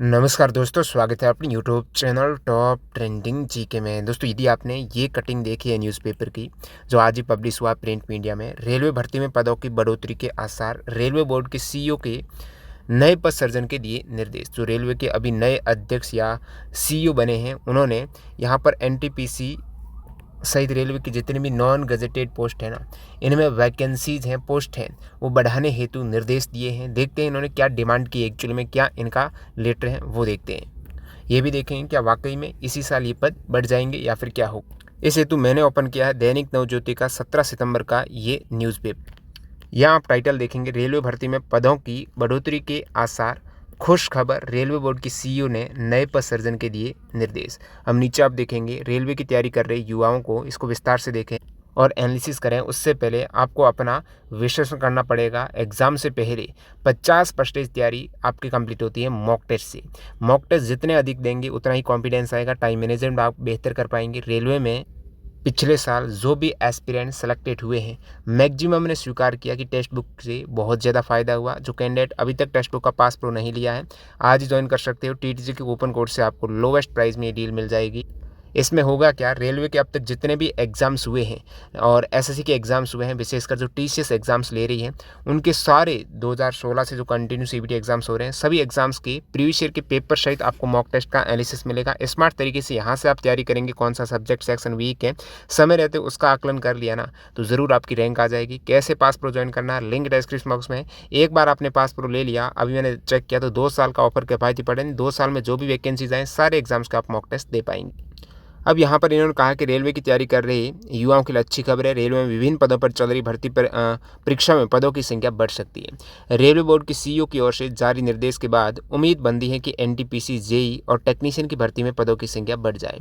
नमस्कार दोस्तों, स्वागत है अपने YouTube channel top trending GK में। दोस्तों, यदि आपने ये कटिंग देखी है न्यूज़पेपर की जो आज ही पब्लिश हुआ प्रिंट मीडिया में, रेलवे भर्ती में पदों की बढ़ोतरी के आसार, रेलवे बोर्ड के सीईओ के नए पद सृजन के दिए निर्देश। जो रेलवे के अभी नए अध्यक्ष या सीईओ बने हैं, उन्होंने यहाँ पर एनटीपीसी सहित रेलवे की जितनी भी नॉन गजेटेड पोस्ट है ना, इनमें वैकेंसीज हैं, पोस्ट हैं, वो बढ़ाने हेतु निर्देश दिए हैं। देखते हैं इन्होंने क्या डिमांड की, एक्चुअली में क्या इनका लेटर है वो देखते हैं। ये भी देखेंगे क्या वाकई में इसी साल ये पद बढ़ जाएंगे या फिर क्या हो। इस हेतु मैंने ओपन किया है दैनिक नवज्योति का 17 सितंबर का ये न्यूज़पेपर। यहाँ आप टाइटल देखेंगे, रेलवे भर्ती में पदों की बढ़ोतरी के आसार, खुश खबर, रेलवे बोर्ड की सीईओ ने नए पद सृजन के दिए निर्देश। हम नीचे आप देखेंगे रेलवे की तैयारी कर रहे युवाओं को इसको विस्तार से देखें और एनालिसिस करें। उससे पहले आपको अपना विश्लेषण करना पड़ेगा। एग्जाम से पहले 50% तैयारी आपकी कंप्लीट होती है मॉक टेस्ट से। मॉक टेस्ट जितने अधिक देंगे उतना ही कॉन्फिडेंस आएगा, टाइम मैनेजमेंट आप बेहतर कर पाएंगे। रेलवे में पिछले साल जो भी एस्पिरेंट सेलेक्टेड हुए हैं, मैक्सिमम ने स्वीकार किया कि टेक्स्ट बुक से बहुत ज़्यादा फ़ायदा हुआ। जो कैंडिडेट अभी तक टेक्स्ट बुक का पास प्रो नहीं लिया है, आज ही ज्वाइन कर सकते हो। टीटीजी के कूपन कोड से आपको लोवेस्ट प्राइस में ये डील मिल जाएगी। इसमें होगा क्या, रेलवे के अब तक जितने भी एग्ज़ाम्स हुए हैं और एसएससी के एग्ज़ाम्स हुए हैं, विशेषकर जो टीसीएस एग्ज़ाम्स ले रही हैं, उनके सारे 2016 से जो कंटिन्यू सीबीटी एग्ज़ाम्स हो रहे हैं, सभी एग्ज़ाम्स के प्रीवियस ईयर के पेपर सहित आपको मॉक टेस्ट का एनालिसिस मिलेगा। स्मार्ट तरीके से यहाँ से आप तैयारी करेंगे, कौन सा सब्जेक्ट सेक्शन वीक है, समय रहते उसका आकलन कर लिया ना, तो ज़रूर आपकी रैंक आ जाएगी। कैसे पास प्रो ज्वाइन करना है, लिंक डिस्क्रिप्शन बॉक्स में है। एक बार आपने पास प्रो ले लिया, अभी मैंने चेक किया तो 2 साल का ऑफर किफ़ायती पड़े। 2 साल में जो भी वैकेंसीज आए, सारे एग्जाम्स का आप मॉक टेस्ट दे पाएंगे। अब यहाँ पर इन्होंने कहा कि रेलवे की तैयारी कर रहे युवाओं के लिए अच्छी खबर है। रेलवे में विभिन्न पदों पर चल रही भर्ती पर परीक्षा में पदों की संख्या बढ़ सकती है। रेलवे बोर्ड की सीईओ की ओर से जारी निर्देश के बाद उम्मीद बनती है कि एनटीपीसी, जेई और टेक्नीशियन की भर्ती में पदों की संख्या बढ़ जाए।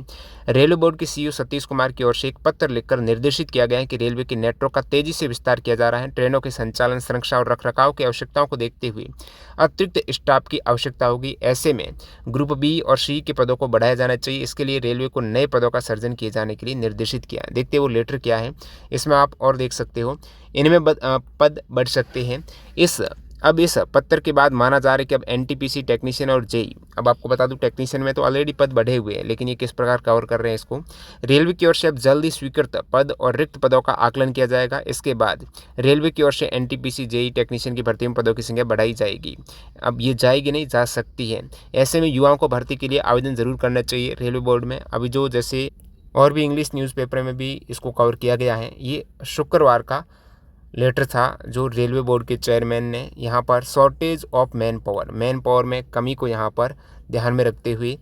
रेलवे बोर्ड के सीईओ सतीश कुमार की ओर से एक पत्र लिखकर निर्देशित किया गया है कि रेलवे के नेटवर्क का तेजी से विस्तार किया जा रहा है। ट्रेनों के संचालन, सुरक्षा और रखरखाव की आवश्यकताओं को देखते हुए अतिरिक्त स्टाफ की आवश्यकता होगी। ऐसे में ग्रुप बी और सी के पदों को बढ़ाया जाना चाहिए। इसके लिए रेलवे को नए पदों का सृजन किए जाने के लिए निर्देशित किया है। देखते हैं वो लेटर क्या है, इसमें आप और देख सकते हो। इनमें पद बढ़ सकते हैं। इस पत्र के बाद माना जा रहा है कि अब एनटीपीसी, टेक्नीशियन और जेई, अब आपको बता दूं टेक्नीशियन में तो ऑलरेडी पद बढ़े हुए हैं, लेकिन ये किस प्रकार कवर कर रहे हैं इसको। रेलवे की ओर से अब जल्दी स्वीकृत पद और रिक्त पदों का आकलन किया जाएगा। इसके बाद रेलवे की ओर से एनटीपीसी, जेई, टेक्नीशियन की भर्ती में पदों की संख्या बढ़ाई जाएगी। अब ये जाएगी नहीं, जा सकती है। ऐसे में युवाओं को भर्ती के लिए आवेदन जरूर करना चाहिए रेलवे बोर्ड में। अभी जो जैसे और भी इंग्लिश न्यूज़पेपर में भी इसको कवर किया गया है। ये शुक्रवार का लेटर था जो रेलवे बोर्ड के चेयरमैन ने यहाँ पर शॉर्टेज ऑफ मैन पावर में कमी को यहाँ पर ध्यान में रखते हुए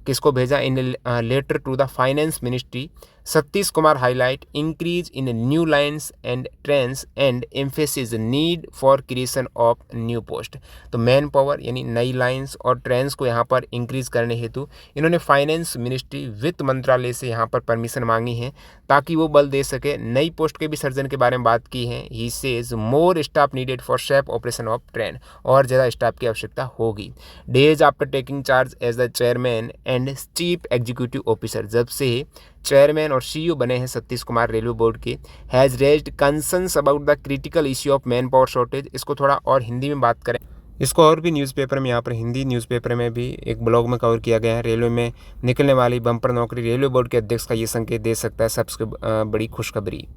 किसको भेजा, in letter to the finance ministry. Satish Kumar highlight increase in new lines and trains and emphasis need for creation of new post. तो मैन पावर यानी नई लाइन्स और ट्रेन्स को यहाँ पर इंक्रीज करने हेतु इन्होंने फाइनेंस मिनिस्ट्री, वित्त मंत्रालय से यहाँ पर परमिशन मांगी है ताकि वो बल दे सके। नई पोस्ट के भी सर्जन के बारे में बात की है। He says more staff needed for safe operation of train, और ज़्यादा स्टाफ की आवश्यकता होगी। Days after taking charge as the chairman and chief executive officer, जब से चेयरमैन और सीईओ बने हैं सतीश कुमार रेलवे बोर्ड के, has raised concerns about the critical issue of manpower shortage. इसको थोड़ा और हिंदी में बात करें, इसको और भी न्यूज़पेपर में, यहाँ पर हिंदी न्यूज़पेपर में भी एक ब्लॉग में कवर किया गया है। रेलवे में निकलने वाली बम्पर नौकरी, रेलवे बोर्ड के अध्यक्ष का ये संकेत दे सकता है सबसे बड़ी खुशखबरी।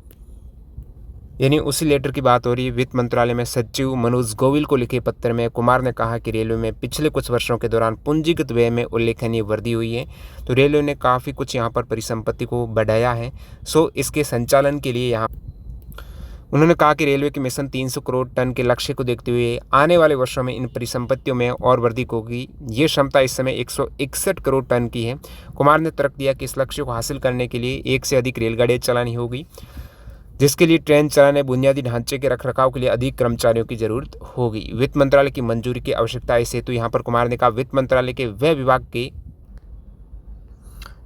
यानी उसी लेटर की बात हो रही है। वित्त मंत्रालय में सचिव मनोज गोविल को लिखे पत्र में कुमार ने कहा कि रेलवे में पिछले कुछ वर्षों के दौरान पूंजीगत व्यय में उल्लेखनीय वृद्धि हुई है। तो रेलवे ने काफ़ी कुछ यहाँ पर परिसंपत्ति को बढ़ाया है। सो इसके संचालन के लिए यहाँ उन्होंने कहा कि रेलवे के मिशन 300 करोड़ टन के लक्ष्य को देखते हुए आने वाले वर्षों में इन परिसंपत्तियों में और वृद्धि होगी। ये क्षमता इस समय 161 करोड़ टन की है। कुमार ने तर्क दिया कि इस लक्ष्य को हासिल करने के लिए एक से अधिक रेलगाड़ियाँ चलानी होगी, जिसके लिए ट्रेन चलाने, बुनियादी ढांचे के रखरखाव के लिए अधिक कर्मचारियों की जरूरत होगी। वित्त मंत्रालय की मंजूरी की आवश्यकता है। इस हेतु यहाँ पर कुमार ने कहा वित्त मंत्रालय के वह विभाग के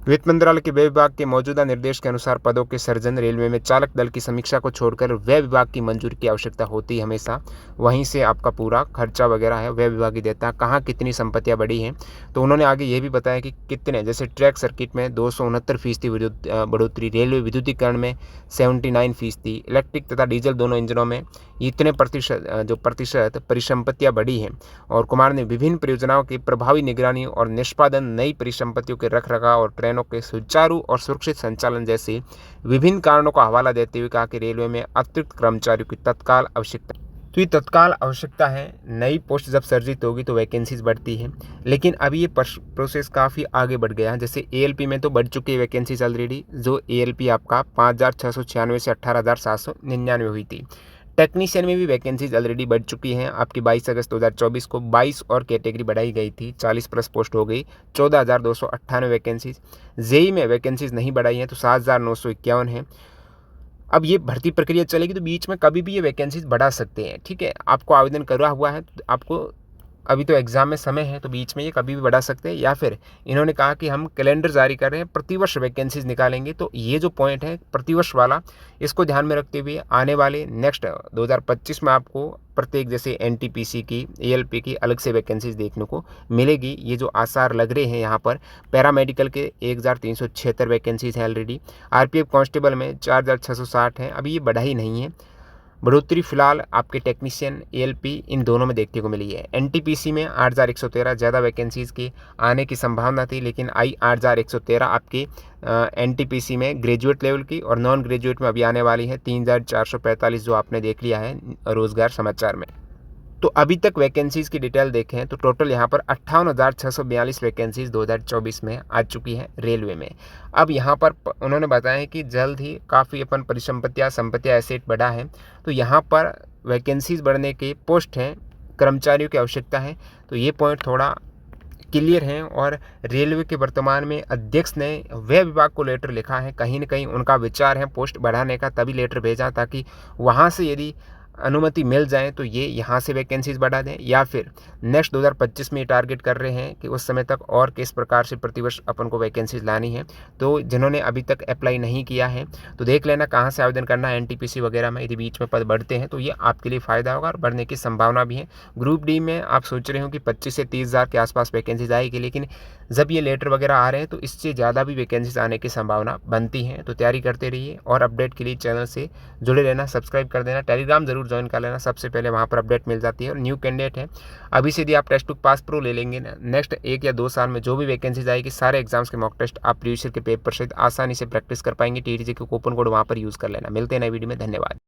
वित्त मंत्रालय के व्यय विभाग के मौजूदा निर्देश के अनुसार पदों के सृजन रेलवे में चालक दल की समीक्षा को छोड़कर व्यय विभाग की मंजूरी की आवश्यकता होती है हमेशा। वहीं से आपका पूरा खर्चा वगैरह है व्यय विभाग ही देता है। कहाँ कितनी संपत्तियां बढ़ी हैं, तो उन्होंने आगे ये भी बताया कि कितने, जैसे ट्रैक सर्किट में 269% बढ़ोतरी, रेलवे विद्युतीकरण में 79%, इलेक्ट्रिक तथा डीजल दोनों इंजनों में इतने प्रतिशत परिसंपत्तियां बढ़ी हैं। और कुमार ने विभिन्न परियोजनाओं की प्रभावी निगरानी और निष्पादन, नई परिसंपत्तियों के रखरखाव और ट्रेनों के सुचारू और सुरक्षित संचालन जैसे विभिन्न कारणों का हवाला देते हुए कहा कि रेलवे में अतिरिक्त कर्मचारियों की तत्काल आवश्यकता। तो ये तत्काल आवश्यकता है। नई पोस्ट जब सर्जित होगी तो वैकेंसीज बढ़ती है, लेकिन अभी ये प्रोसेस काफ़ी आगे बढ़ गया है। जैसे एएलपी में तो बढ़ चुकी है वैकेंसीज ऑलरेडी, जो एएलपी आपका 5,696 से 18,799 हुई थी। टेक्नीशियन में भी वैकेंसीज ऑलरेडी बढ़ चुकी हैं। आपकी 22 अगस्त 2024 को 22 और कैटेगरी बढ़ाई गई थी, 40 प्लस पोस्ट हो गई, 14,298 वैकेंसीज। जेई में वैकेंसीज नहीं बढ़ाई हैं तो 7,951 है। अब ये भर्ती प्रक्रिया चलेगी तो बीच में कभी भी ये वैकेंसीज बढ़ा सकते हैं। ठीक है, आपको आवेदन करा हुआ है तो आपको अभी तो एग्ज़ाम में समय है, तो बीच में ये कभी भी बढ़ा सकते हैं। या फिर इन्होंने कहा कि हम कैलेंडर जारी कर रहे हैं, प्रतिवर्ष वैकेंसीज निकालेंगे। तो ये जो पॉइंट है प्रतिवर्ष वाला, इसको ध्यान में रखते हुए आने वाले नेक्स्ट 2025 में आपको प्रत्येक, जैसे एनटीपीसी की, एएलपी की अलग से वैकेंसीज देखने को मिलेगी। ये जो आसार लग रहे हैं यहाँ पर, पैरामेडिकल के 1,376 वैकेंसीज हैं ऑलरेडी। आरपीएफ कांस्टेबल में 4,660 हैं, अभी ये बढ़ाई नहीं है। बढ़ोतरी फिलहाल आपके टेक्नीशियन, एएलपी इन दोनों में देखने को मिली है। एनटीपीसी में 8,113 ज़्यादा वैकेंसीज की आने की संभावना थी, लेकिन आई 8,113 आपकी एनटीपीसी में ग्रेजुएट लेवल की, और नॉन ग्रेजुएट में अभी आने वाली है 3,445, जो आपने देख लिया है रोजगार समाचार में। तो अभी तक वैकेंसीज की डिटेल देखें तो टोटल यहाँ पर 58,642 वैकेंसीज 2024 में आ चुकी है रेलवे में। अब यहाँ पर उन्होंने बताया कि जल्द ही काफ़ी अपन संपत्तियाँ एसेट बढ़ा है, तो यहाँ पर वैकेंसीज बढ़ने के पोस्ट हैं, कर्मचारियों की आवश्यकता है। तो ये पॉइंट थोड़ा क्लियर हैं। और रेलवे के वर्तमान में अध्यक्ष ने व्यय विभाग को लेटर लिखा है, कहीं ना कहीं उनका विचार है पोस्ट बढ़ाने का, तभी लेटर भेजा ताकि वहाँ से यदि अनुमति मिल जाए तो ये यहाँ से वैकेंसीज बढ़ा दें, या फिर नेक्स्ट 2025 में ये टारगेट कर रहे हैं कि उस समय तक और किस प्रकार से प्रतिवर्ष अपन को वैकेंसीज लानी है। तो जिन्होंने अभी तक अप्लाई नहीं किया है तो देख लेना कहाँ से आवेदन करना है। एनटीपीसी वगैरह में यदि बीच में पद बढ़ते हैं तो ये आपके लिए फ़ायदा होगा और बढ़ने की संभावना भी है। ग्रुप डी में आप सोच रहे हो कि 25 से 30,000 के आसपास वैकेंसीज आएगी, लेकिन जब ये लेटर वगैरह आ रहे हैं तो इससे ज़्यादा भी वैकेंसीज आने की संभावना बनती है। तो तैयारी करते रहिए और अपडेट के लिए चैनल से जुड़े रहना, सब्सक्राइब कर देना, टेलीग्राम जरूर ज्वाइन कर लेना, सबसे पहले वहाँ पर अपडेट मिल जाती है। और न्यू कैंडिडेट है, अभी से यदि आप टेस्ट बुक पास प्रो ले लेंगे ना, नेक्स्ट 1 या 2 साल में जो भी वैकेंसीज आएगी, सारे एग्जाम्स के मॉक टेस्ट आप प्रीवियस ईयर के पेपर सहित आसानी से प्रैक्टिस कर पाएंगे। टीटीजे के कूपन कोड वहाँ पर यूज़ कर लेना। मिलते हैं नई वीडियो में, धन्यवाद।